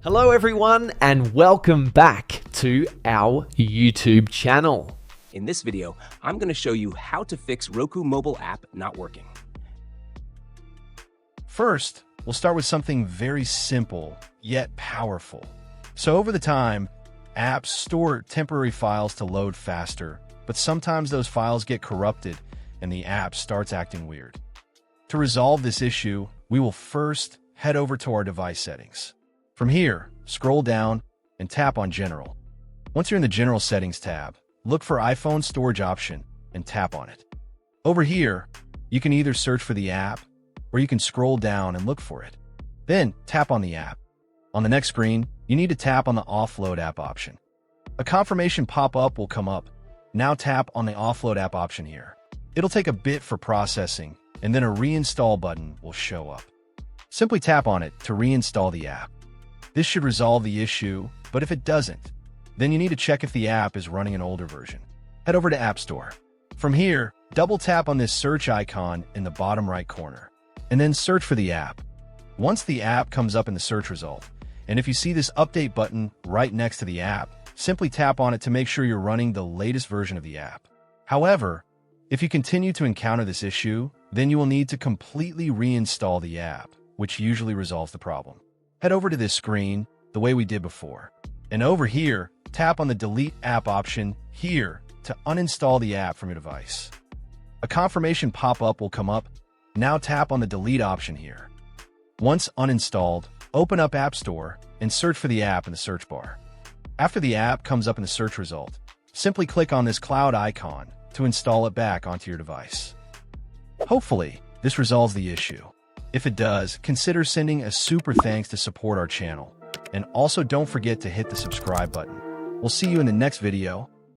Hello everyone and welcome back to our YouTube channel. In this video, I'm going to show you how to fix Roku mobile app not working. First, we'll start with something very simple, yet powerful. So over the time, apps store temporary files to load faster, but sometimes those files get corrupted and the app starts acting weird. To resolve this issue, we will first head over to our device settings. From here, scroll down and tap on General. Once you're in the General Settings tab, look for iPhone Storage option and tap on it. Over here, you can either search for the app or you can scroll down and look for it. Then tap on the app. On the next screen, you need to tap on the Offload app option. A confirmation pop-up will come up. Now tap on the Offload app option here. It'll take a bit for processing, and then a reinstall button will show up. Simply tap on it to reinstall the app. This should resolve the issue, but if it doesn't, then you need to check if the app is running an older version. Head over to App Store. From here, double tap on this search icon in the bottom right corner, and then search for the app. Once the app comes up in the search result, and if you see this update button right next to the app, simply tap on it to make sure you're running the latest version of the app. However, if you continue to encounter this issue, then you will need to completely reinstall the app, which usually resolves the problem. Head over to this screen the way we did before. And over here, tap on the Delete App option here to uninstall the app from your device. A confirmation pop-up will come up. Now tap on the Delete option here. Once uninstalled, open up App Store and search for the app in the search bar. After the app comes up in the search result, simply click on this cloud icon to install it back onto your device. Hopefully, this resolves the issue. If it does, consider sending a super thanks to support our channel. And also don't forget to hit the subscribe button. We'll see you in the next video.